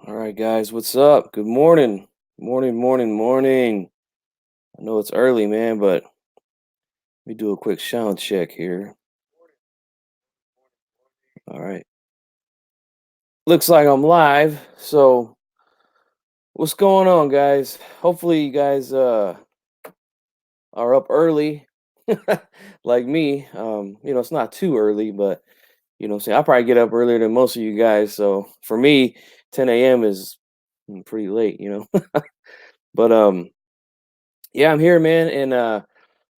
All right, guys, what's up? Good morning. Morning, morning, morning. I know it's early, man, but let me do a quick sound check here. All right. Looks like I'm live. So, what's going on, guys? Hopefully you guys are up early like me. It's not too early, but I probably get up earlier than most of you guys. So, for me, 10 a.m. is pretty late. But yeah, I'm here, man, and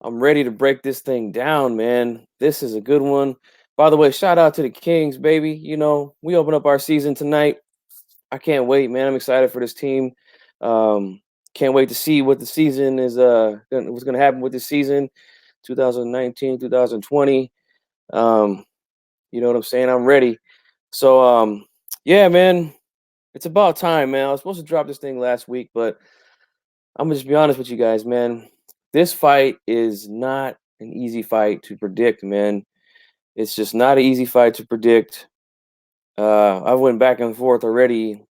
I'm ready to break this thing down, man. This is a good one. By the way, shout out to the Kings, baby. We open up our season tonight. I can't wait, man. I'm excited for this team. Um, can't wait to see what the season is what's gonna happen with this season, 2019, 2020. Um, you know what I'm saying? I'm ready. So yeah, man, it's about time, man. I was supposed to drop this thing last week, but I'm gonna just be honest with you guys, man. This fight is not an easy fight to predict, man. It's just not an easy fight to predict. I went back and forth already.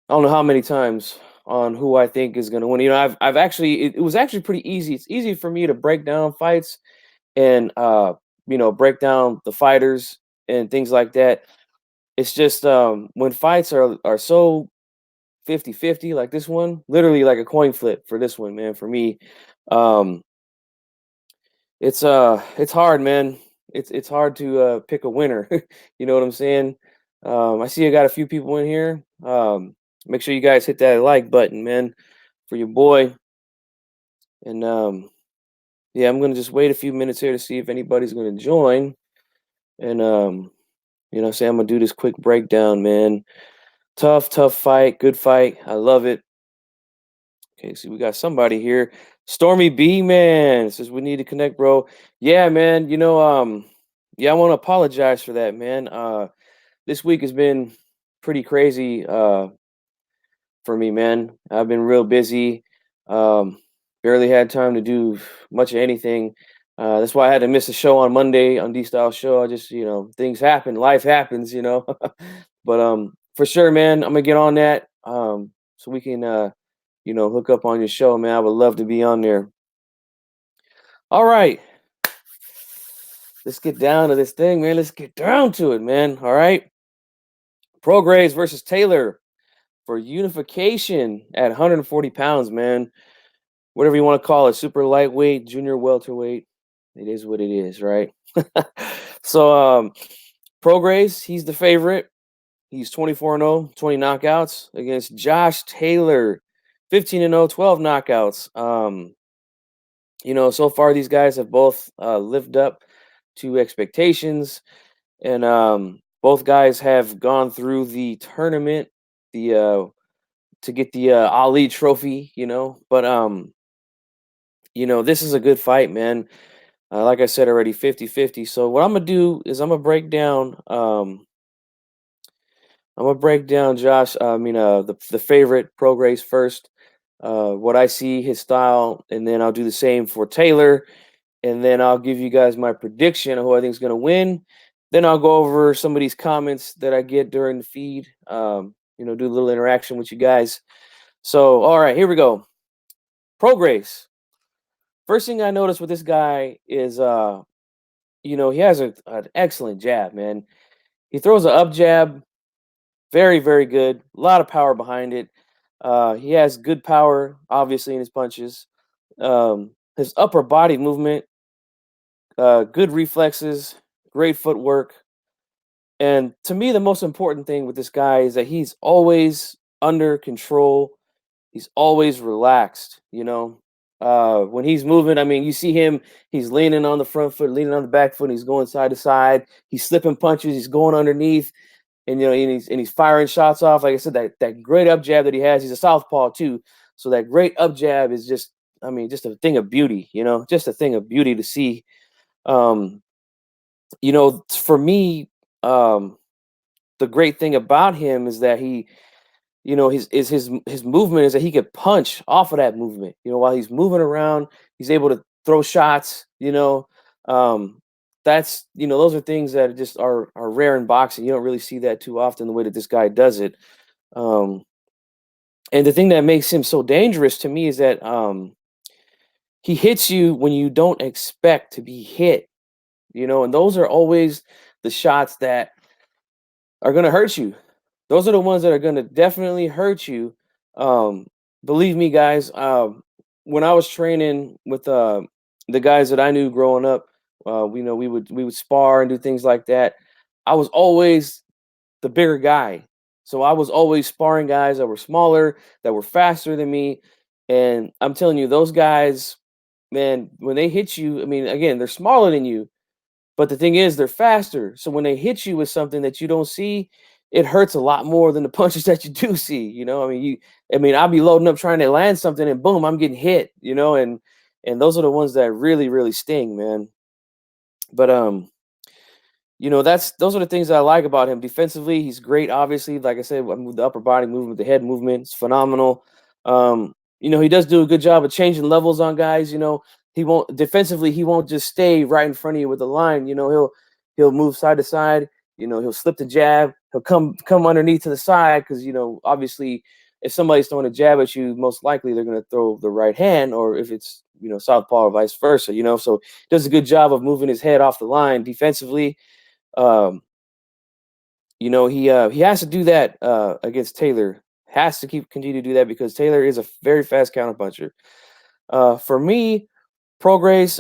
I don't know how many times on who I think is gonna win. I've actually it was actually pretty easy. It's easy for me to break down fights and break down the fighters and things like that. It's just when fights are so 50-50 like this one, literally like a coin flip for this one, man, for me. Um it's hard, man. It's hard to pick a winner. You know what I'm saying? I see I got a few people in here. Make sure you guys hit that like button, man, for your boy. And yeah, I'm gonna just wait a few minutes here to see if anybody's gonna join. And say I'm gonna do this quick breakdown, man. Tough, tough fight, good fight. I love it. Okay, so we got somebody here. Stormy B man says we need to connect, bro. Yeah, man. Yeah, I want to apologize for that, man. This week has been pretty crazy for me, man. I've been real busy. Um, barely had time to do much of anything. That's why I had to miss a show on Monday on D Style Show. I just, things happen, life happens. But for sure, man, I'm gonna get on that. So we can hook up on your show, man. I would love to be on there. All right. Let's get down to this thing, man. Let's get down to it, man. All right. Prograis versus Taylor for unification at 140 pounds, man. Whatever you want to call it, super lightweight, junior welterweight. It is what it is, right? So Prograis, he's the favorite. He's 24-0, 20 knockouts against Josh Taylor, 15-0, 12 knockouts. So far these guys have both lived up to expectations, and both guys have gone through the tournament, the to get the Ali Trophy. But this is a good fight, man. Like I said already, 50-50. So what I'm gonna do is I'm gonna break down Josh. I mean, the favorite Prograis first. What I see his style, and then I'll do the same for Taylor, and then I'll give you guys my prediction of who I think is gonna win. Then I'll go over some of these comments that I get during the feed. Do a little interaction with you guys. So, all right, here we go. Prograis. First thing I noticed with this guy is, he has an excellent jab, man. He throws an up jab, very, very good. A lot of power behind it. He has good power, obviously, in his punches. His upper body movement, good reflexes, great footwork. And to me, the most important thing with this guy is that he's always under control. He's always relaxed, when he's moving, I mean, you see him, he's leaning on the front foot, leaning on the back foot, and he's going side to side. He's slipping punches, he's going underneath, and he's firing shots off. Like I said, that great up jab that he has, he's a southpaw too. So that great up jab is just, I mean, just a thing of beauty, just a thing of beauty to see. Um, for me, the great thing about him is that his movement is that he could punch off of that movement. While he's moving around, he's able to throw shots. Um, those are things that just are rare in boxing. You don't really see that too often the way that this guy does it. Um, and the thing that makes him so dangerous to me is that he hits you when you don't expect to be hit, and those are always the shots that are going to hurt you. Those are the ones that are going to definitely hurt you. Um, Believe me, guys. When I was training with the guys that I knew growing up, we would spar and do things like that. I was always the bigger guy, so I was always sparring guys that were smaller, that were faster than me. And I'm telling you, those guys, man, when they hit you, I mean, again, they're smaller than you, but the thing is, they're faster. So when they hit you with something that you don't see, it hurts a lot more than the punches that you do see. I'll be loading up trying to land something, and boom, I'm getting hit. And those are the ones that really, really sting, man. But that's those are the things that I like about him. Defensively, he's great. Obviously, like I said, the upper body movement, the head movement, is phenomenal. He does do a good job of changing levels on guys. He won't defensively. He won't just stay right in front of you with the line. He'll move side to side. He'll slip the jab. He'll come underneath to the side because obviously, if somebody's throwing a jab at you, most likely they're going to throw the right hand, or if it's southpaw or vice versa. So he does a good job of moving his head off the line defensively. um, he has to do that against Taylor. Has to continue to do that because Taylor is a very fast counterpuncher. For me, Prograis,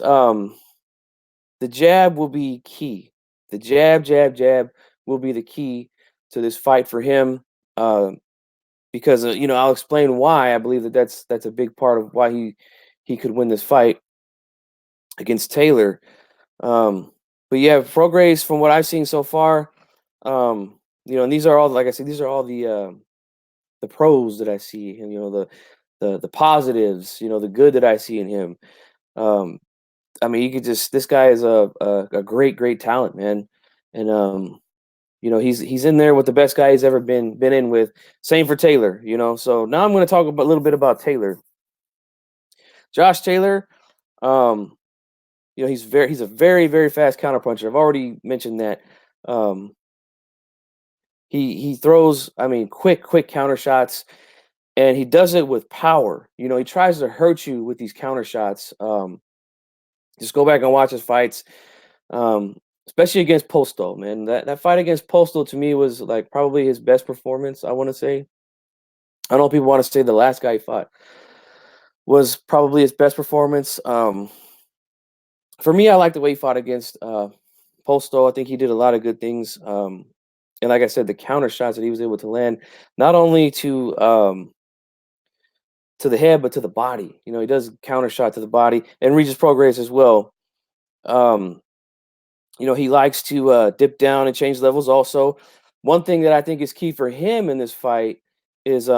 the jab will be key. The jab will be the key to this fight for him. Because I'll explain why I believe that's a big part of why he could win this fight against Taylor. But yeah, Prograis, from what I've seen so far, and these are all, like I said, these are all the pros that I see, and the positives, the good that I see in him. Um, I mean, you could just this guy is a great talent, man, and he's in there with the best guy he's ever been in with. Same for Taylor, So now I'm going to talk about a little bit about Taylor, Josh Taylor. Um, he's a very very fast counterpuncher. I've already mentioned that. Um, he throws, I mean, quick counter shots, and he does it with power. He tries to hurt you with these counter shots. Just go back and watch his fights, um, especially against Postal. Man, that fight against Postal to me was like probably his best performance. I want to say. I know people want to say the last guy he fought was probably his best performance. For me, I like the way he fought against Postal. I think he did a lot of good things. And like I said, the counter shots that he was able to land, not only to the head, but to the body. He does counter shot to the body, and Regis Prograis as well. Um, he likes to dip down and change levels. Also, one thing that I think is key for him in this fight is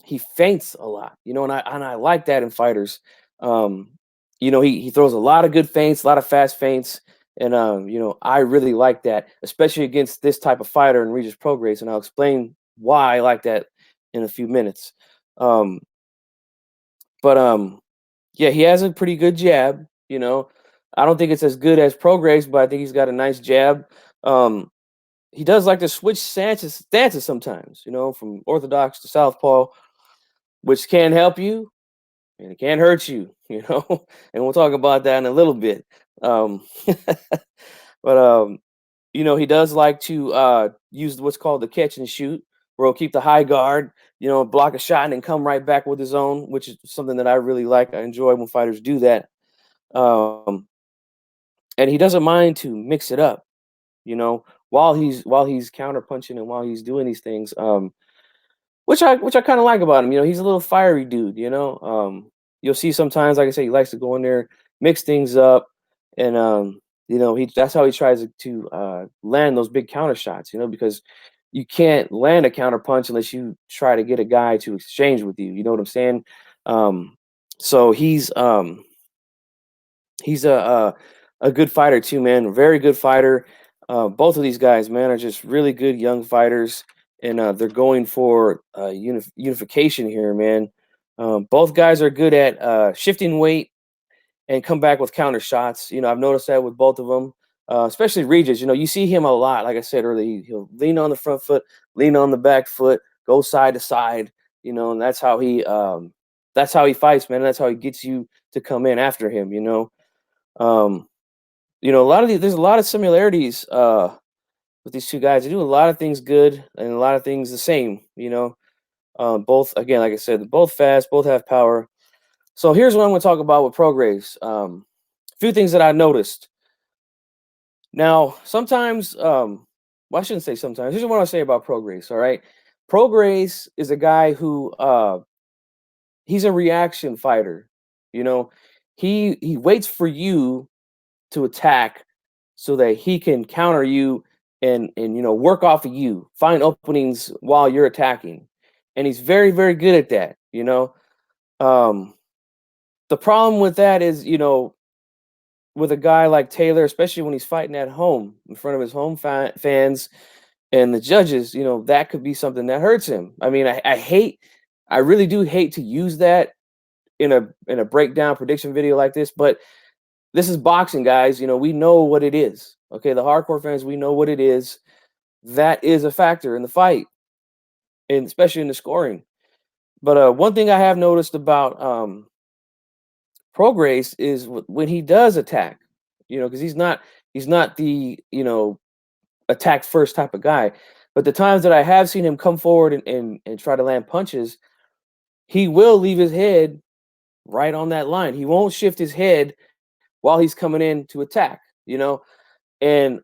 he feints a lot. And I like that in fighters. Um, he throws a lot of good feints, a lot of fast feints, and I really like that, especially against this type of fighter in Regis Prograis, and I'll explain why I like that in a few minutes. Um, but yeah, he has a pretty good jab. I don't think it's as good as Prograis, but I think he's got a nice jab. Um, he does like to switch stances sometimes. From orthodox to southpaw, which can help you and it can hurt you. And we'll talk about that in a little bit. Um, but he does like to use what's called the catch and shoot, where he'll keep the high guard, block a shot and then come right back with his own, which is something that I really like. I enjoy when fighters do that. Um, and he doesn't mind to mix it up, while he's counter punching and while he's doing these things. Which I kind of like about him. He's a little fiery dude. You'll see sometimes, like I say, he likes to go in there, mix things up, and that's how he tries to land those big counter shots. Because you can't land a counter punch unless you try to get a guy to exchange with you. You know what I'm saying? So he's a good fighter too, man. A very good fighter. Both of these guys, man, are just really good young fighters, and they're going for unification here, man. Both guys are good at shifting weight and come back with counter shots. I've noticed that with both of them, especially Regis. You see him a lot. Like I said earlier, he'll lean on the front foot, lean on the back foot, go side to side, and that's how he fights, man. That's how he gets you to come in after him, Um, a lot of there's a lot of similarities with these two guys. They do a lot of things good and a lot of things the same, both, again, like I said, they're both fast, both have power. So here's what I'm going to talk about with Prograis. A few things that I noticed. Now, sometimes, well, I shouldn't say sometimes. Here's what I say about Prograis. All right, Prograis is a guy who he's a reaction fighter. You know, he waits for you to attack so that he can counter you and work off of you, find openings while you're attacking, and he's very very good at that. Um, the problem with that is, with a guy like Taylor, especially when he's fighting at home in front of his home fans and the judges, that could be something that hurts him. I mean, I really do hate to use that in a breakdown prediction video like this, but this is boxing, guys. We know what it is. Okay, the hardcore fans, we know what it is. That is a factor in the fight, and especially in the scoring. But one thing I have noticed about Prograis is when he does attack, because he's not the attack first type of guy. But the times that I have seen him come forward and try to land punches, he will leave his head right on that line. He won't shift his head while he's coming in to attack. And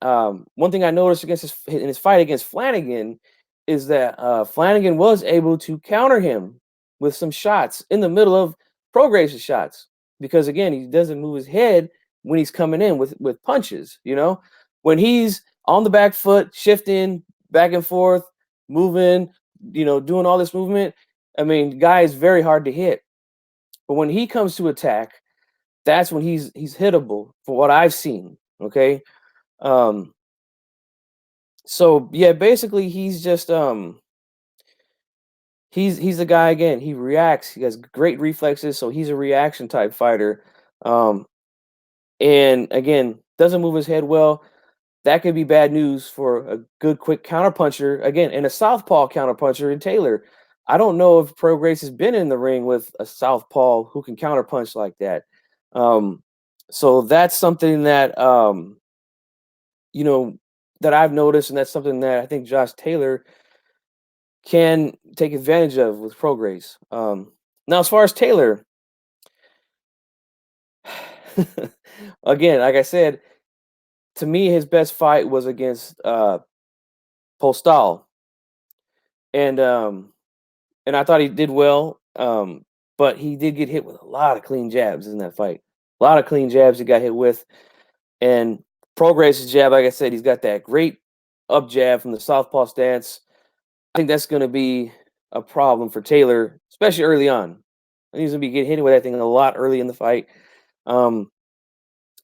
one thing I noticed in his fight against Flanagan is that Flanagan was able to counter him with some shots in the middle of Prograis' shots, because again, he doesn't move his head when he's coming in with punches. When he's on the back foot, shifting back and forth, moving, doing all this movement. I mean, the guy is very hard to hit. But when he comes to attack, that's when he's hittable for what I've seen. Okay. So yeah, basically he's just he's the guy again. He reacts. He has great reflexes, so he's a reaction type fighter. And again, doesn't move his head well. That could be bad news for a good quick counterpuncher again, and a southpaw counterpuncher in Taylor. I don't know if Prograis has been in the ring with a southpaw who can counterpunch like that. So that's something that that I've noticed, and that's something that I think Josh Taylor can take advantage of with Prograis. Now, as far as Taylor, again, like I said, to me, his best fight was against Postal, and I thought he did well. But he did get hit with a lot of clean jabs in that fight. A lot of clean jabs he got hit with, and Prograis' jab, like I said, he's got that great up jab from the southpaw stance. I think that's going to be a problem for Taylor, especially early on. I think he's going to be getting hit with that thing a lot early in the fight. And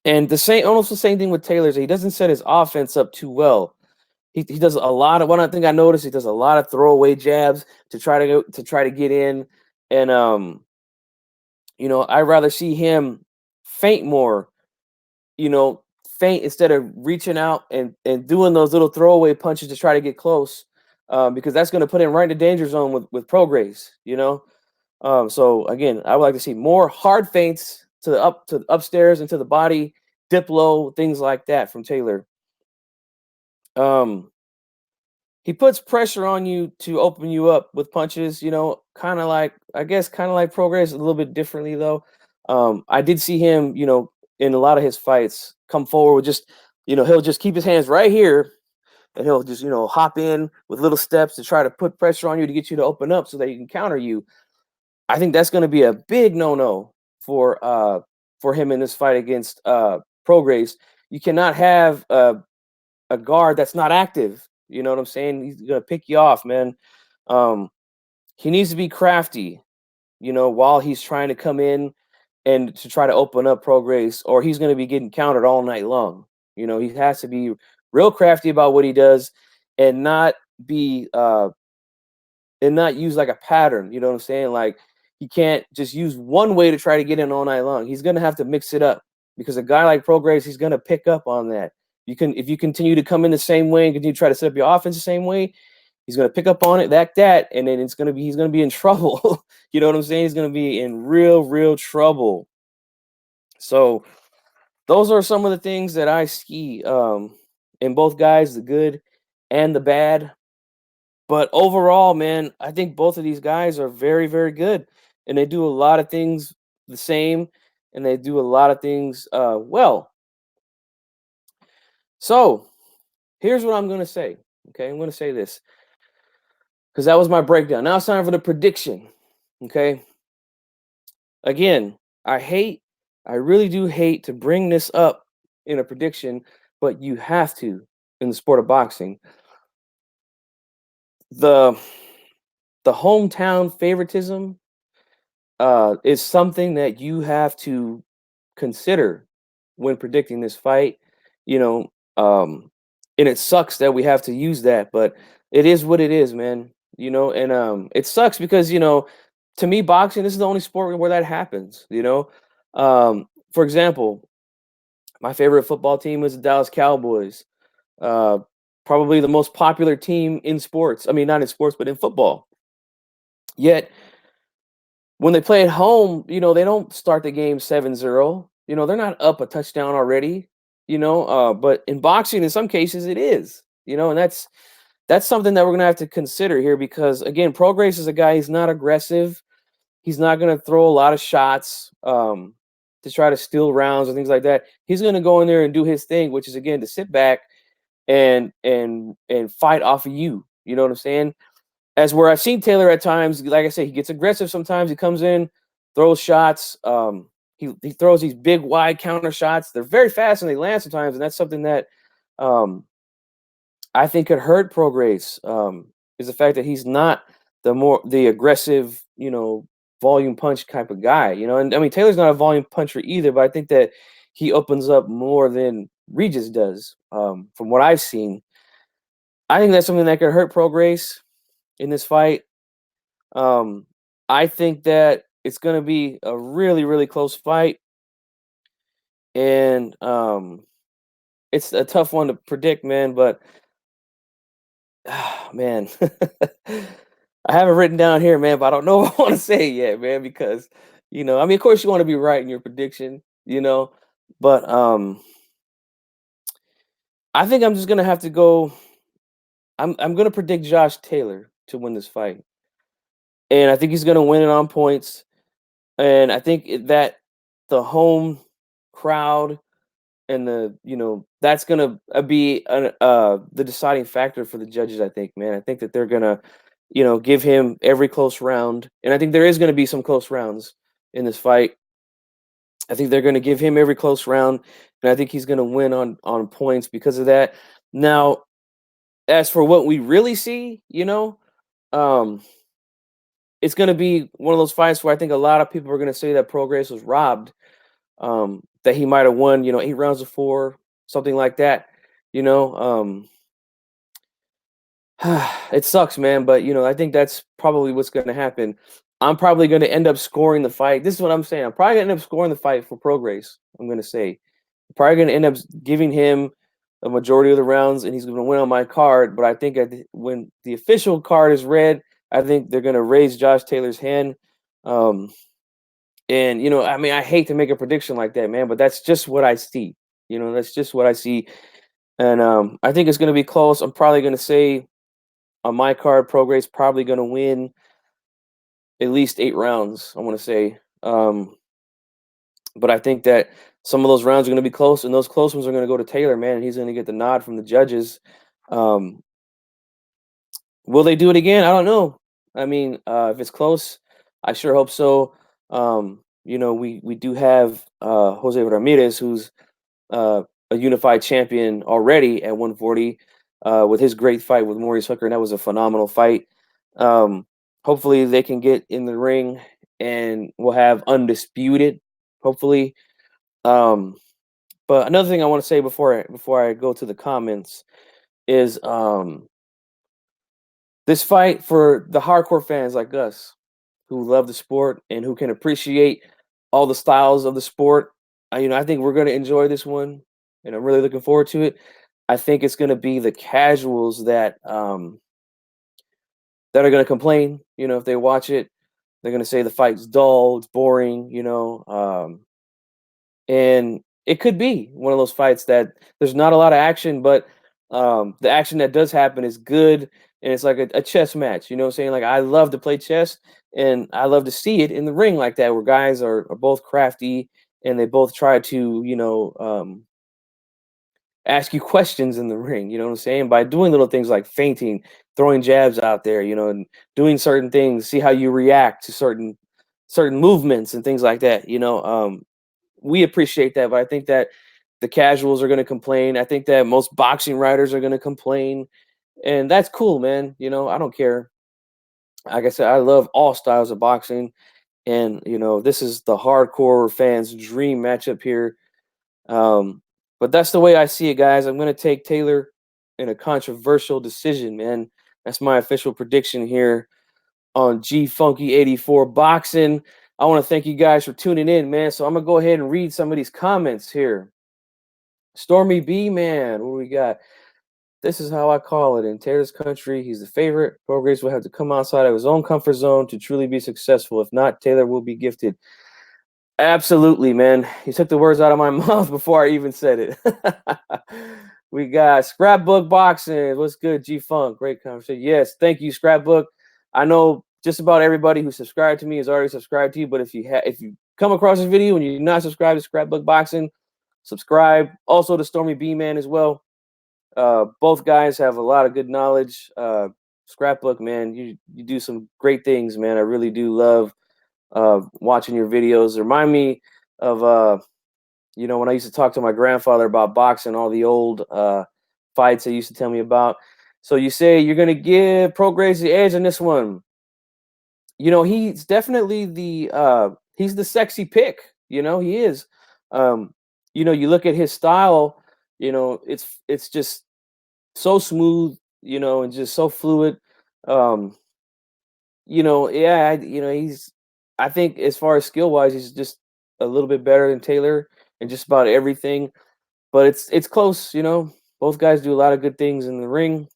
almost the same thing with Taylor is he doesn't set his offense up too well. He does a lot of one thing I noticed. He does a lot of throwaway jabs to try to get in, and I'd rather see him feint more. Feint instead of reaching out and doing those little throwaway punches to try to get close, because that's going to put him right in the danger zone with Prograis. So again, I would like to see more hard feints to upstairs into the body, dip low, things like that from Taylor. He puts pressure on you to open you up with punches, kind of like Prograis, a little bit differently though. I did see him, in a lot of his fights come forward with just, he'll just keep his hands right here and he'll just, hop in with little steps to try to put pressure on you to get you to open up so that he can counter you. I think that's going to be a big no-no for him in this fight against Prograis. You cannot have a guard that's not active. You know what I'm saying? He's gonna pick you off, man. He needs to be crafty, while he's trying to come in and to try to open up Prograis, or he's gonna be getting countered all night long. He has to be real crafty about what he does and not be and not use like a pattern. You know what I'm saying? Like he can't just use one way to try to get in all night long. He's gonna have to mix it up, because a guy like Prograis, he's gonna pick up on that. If you continue to come in the same way and continue to try to set up your offense the same way, he's gonna pick up on it like that, and then he's gonna be in trouble. You know what I'm saying? He's gonna be in real trouble. So those are some of the things that I see in both guys, the good and the bad. But overall, man, I think both of these guys are very good, and they do a lot of things the same, and they do a lot of things well. So here's what I'm gonna say. Okay, I'm gonna say this because that was my breakdown. Now it's time for the prediction. Okay, again, I really do hate to bring this up in a prediction, but you have to in the sport of boxing. The the hometown favoritism is something that you have to consider when predicting this fight. You know, and it sucks that we have to use that, but it is what it is, man. And it sucks because to me, boxing, this is the only sport where that happens. For example, my favorite football team is the Dallas Cowboys. Uh, Probably the most popular team in sports. I mean, not in sports, but in football. Yet when they play at home, they don't start the game 7-0. They're not up a touchdown already, but in boxing, in some cases, it is, and that's something that we're going to have to consider here because, again, Prograis is a guy, he's not aggressive. He's not going to throw a lot of shots to try to steal rounds and things like that. He's going to go in there and do his thing, which is, again, to sit back and fight off of you. You know what I'm saying? As where I've seen Taylor at times, like I say, he gets aggressive sometimes. He comes in, throws shots. He throws these big wide counter shots. They're very fast and they land sometimes, and that's something that I think could hurt Prograis. Is the fact that he's not the aggressive, volume punch type of guy. And I mean Taylor's not a volume puncher either, but I think that he opens up more than Regis does. From what I've seen, I think that's something that could hurt Prograis in this fight. I think that it's going to be a really close fight, and it's a tough one to predict, man. But man, I have it written down here, man, but I don't know if I want to say it yet, man, because I mean, of course, you want to be right in your prediction, but I think I'm just gonna have to go. I'm gonna predict Josh Taylor to win this fight, and I think he's gonna win it on points. And I think that the home crowd and that's gonna be the deciding factor for the judges. I think, man. I think that they're gonna give him every close round, and I think there is gonna be some close rounds in this fight. I think they're gonna give him every close round, and I think he's gonna win on points because of that. Now, as for what we really see, um, it's gonna be one of those fights where I think a lot of people are gonna say that Prograis was robbed, that he might have won, 8 rounds of 4, something like that. You know, um, it sucks, man, but I think that's probably what's going to happen. I'm probably going to end up scoring the fight. This is what I'm saying. I'm probably going to end up scoring the fight for Prograis. I'm going to say, probably going to end up giving him a majority of the rounds, and he's going to win on my card. But I think when the official card is read, I think they're going to raise Josh Taylor's hand. Um, and I mean, I hate to make a prediction like that, man, but that's just what I see. That's just what I see, and I think it's going to be close. I'm probably going to say on my card, Prograis probably going to win at least 8 rounds. I want to say, but I think that some of those rounds are going to be close, and those close ones are going to go to Taylor, man, and he's going to get the nod from the judges. Um, will they do it again? I don't know. I mean, if it's close, I sure hope so. We do have Jose Ramirez, who's a unified champion already at 140 with his great fight with Maurice Hooker, and that was a phenomenal fight. Hopefully, they can get in the ring and we'll have undisputed. Hopefully, but another thing I want to say before I go to the comments is this fight for the hardcore fans like us who love the sport and who can appreciate all the styles of the sport. I think we're going to enjoy this one, and I'm really looking forward to it. I think it's going to be the casuals that that are going to complain. You know, if they watch it, they're going to say the fight's dull, it's boring. And it could be one of those fights that there's not a lot of action, but the action that does happen is good, and it's like a chess match. You know what I'm saying? Like I love to play chess, and I love to see it in the ring like that, where guys are both crafty and they both try to ask you questions in the ring. You know what I'm saying? By doing little things like feinting, throwing jabs out there, and doing certain things, see how you react to certain movements and things like that. We appreciate that, but I think that the casuals are going to complain. I think that most boxing writers are going to complain, and that's cool, man. I don't care. Like I said, I love all styles of boxing, and this is the hardcore fans' dream matchup here. But that's the way I see it, guys. I'm going to take Taylor in a controversial decision, man. That's my official prediction here on G Funky 84 Boxing. I want to thank you guys for tuning in, man. So I'm gonna go ahead and read some of these comments here. Stormy B, man, what do we got? This is how I call it. In Taylor's country, he's the favorite. Progress will have to come outside of his own comfort zone to truly be successful. If not, Taylor will be gifted. Absolutely, man. You took the words out of my mouth before I even said it. We got Scrapbook Boxing. What's good, G Funk? Great conversation. Yes, thank you, Scrapbook. I know just about everybody who subscribed to me is already subscribed to you, but if you come across this video and you're not subscribed to Scrapbook Boxing, subscribe. Also to Stormy B Man as well. Both guys have a lot of good knowledge. Scrapbook, man, you do some great things, man. I really do love watching your videos. Remind me of when I used to talk to my grandfather about boxing, all the old fights he used to tell me about. So you say you're gonna give Prograis the edge in this one. He's definitely he's the sexy pick. He is. You look at his style, it's just so smooth, and just so fluid. Yeah, I think as far as skill wise, he's just a little bit better than Taylor in just about everything. But it's close, Both guys do a lot of good things in the ring.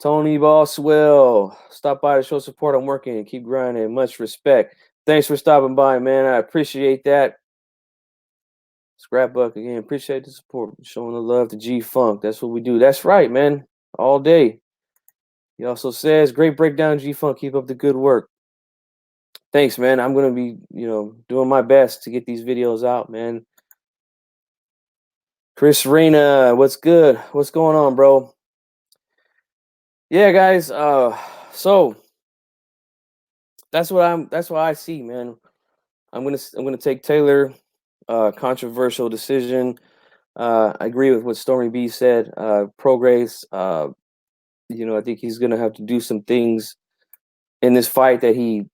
Tony Boswell, stop by to show support. I'm working and keep grinding. Much respect. Thanks for stopping by, man. I appreciate that. Scrapbook again. Appreciate the support. Showing the love to G Funk. That's what we do. That's right, man. All day. He also says, great breakdown, G Funk. Keep up the good work. Thanks, man. I'm gonna be, doing my best to get these videos out, man. Chris Reyna, what's good? What's going on, bro? Yeah, guys. So that's what I see, man. I'm gonna take Taylor. Controversial decision. I agree with what Stormy B said. Prograis. I think he's gonna have to do some things in this fight that he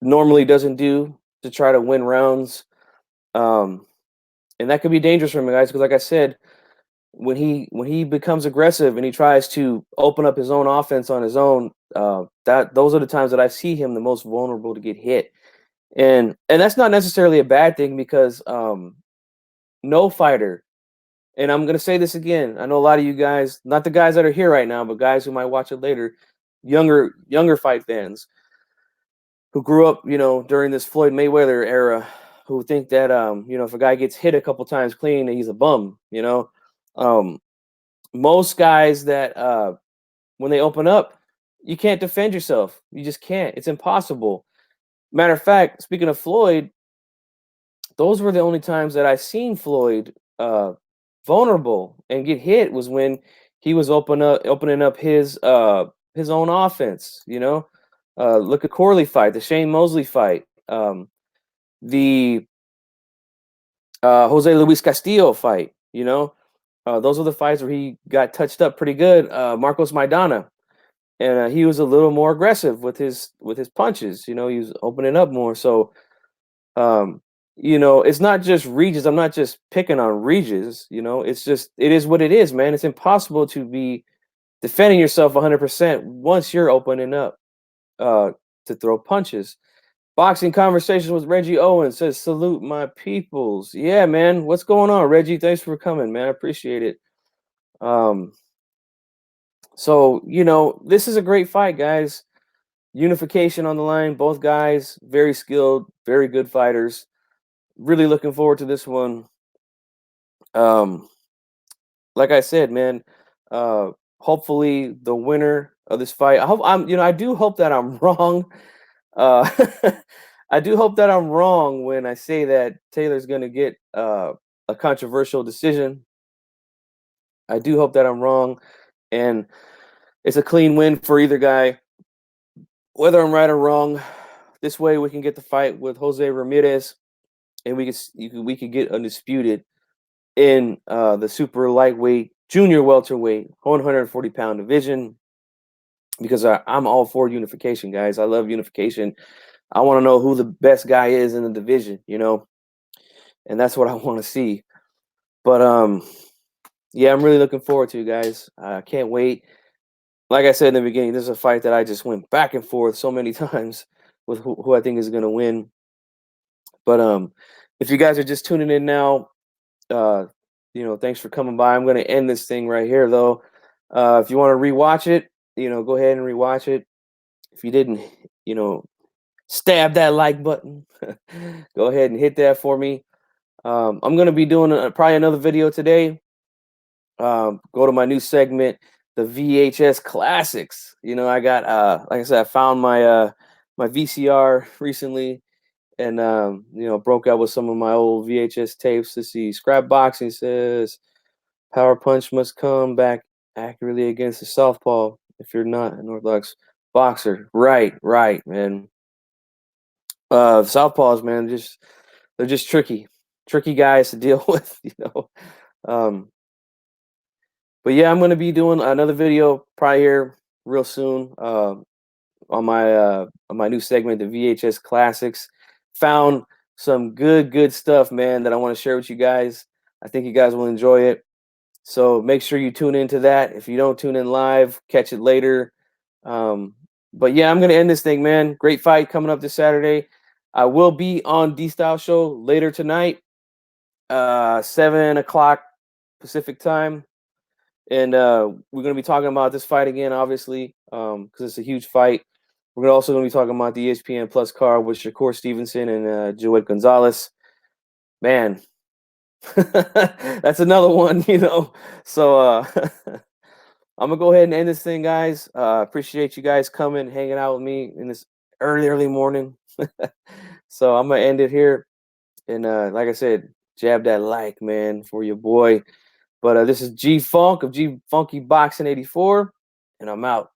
normally doesn't do to try to win rounds. And that could be dangerous for him, guys, because like I said, when he becomes aggressive and he tries to open up his own offense on his own, those are the times that I see him the most vulnerable to get hit. And that's not necessarily a bad thing because no fighter, and I'm gonna say this again, I know a lot of you guys, not the guys that are here right now, but guys who might watch it later, younger fight fans who grew up, during this Floyd Mayweather era, who think that if a guy gets hit a couple times clean, he's a bum. Most guys that when they open up, you can't defend yourself. You just can't. It's impossible. Matter of fact, speaking of Floyd, those were the only times that I seen Floyd vulnerable and get hit was when he was opening up his own offense. Look at Corley fight, the Shane Mosley fight, the Jose Luis Castillo fight. Those are the fights where he got touched up pretty good. Marcos Maidana, and he was a little more aggressive with his punches. He was opening up more. So, it's not just Regis. I'm not just picking on Regis. It is what it is, man. It's impossible to be defending yourself 100% once you're opening up to throw punches. Boxing Conversations with Reggie Owens says, salute my peoples. Yeah, man. What's going on, Reggie? Thanks for coming, man. I appreciate it. So, this is a great fight, guys. Unification on the line. Both guys, very skilled, very good fighters. Really looking forward to this one. Um, like I said, man, uh, hopefully the winner of this fight. I do hope that I'm wrong. Uh, I do hope that I'm wrong when I say that Taylor's going to get a controversial decision. I do hope that I'm wrong, and it's a clean win for either guy. Whether I'm right or wrong, this way we can get the fight with Jose Ramirez, and we could get undisputed in the super lightweight, junior welterweight, 140-pound division. Because I'm all for unification, guys. I love unification. I want to know who the best guy is in the division, and that's what I want to see. But yeah, I'm really looking forward to it, guys. I can't wait. Like I said in the beginning, this is a fight that I just went back and forth so many times with who I think is going to win. But if you guys are just tuning in now, uh, thanks for coming by. I'm going to end this thing right here, though. If you want to rewatch it, go ahead and rewatch it. If you didn't, stab that like button. Go ahead and hit that for me. I'm going to be doing probably another video today. Go to my new segment, the VHS Classics. I got, like I said, I found my VCR recently, and broke out with some of my old VHS tapes. To see Scrap Boxing says power punch must come back accurately against the southpaw if you're not an orthodox boxer. Right, man. Southpaws, man, they're just tricky guys to deal with. Um, but yeah, I'm gonna be doing another video probably here real soon. On my new segment, the VHS Classics. Found some good stuff, man, that I want to share with you guys. I think you guys will enjoy it. So make sure you tune into that. If you don't tune in live, catch it later. But yeah, I'm gonna end this thing, man. Great fight coming up this Saturday. I will be on D Style Show later tonight, 7 o'clock Pacific time. And we're going to be talking about this fight again, obviously, because it's a huge fight. We're also going to be talking about the ESPN Plus card with Shakur Stevenson and Joet Gonzalez. Man, that's another one. So I'm going to go ahead and end this thing, guys. Appreciate you guys coming, hanging out with me in this early morning. So I'm going to end it here. And like I said, jab that like, man, for your boy. But this is G Funk of G Funky Boxing 84, and I'm out.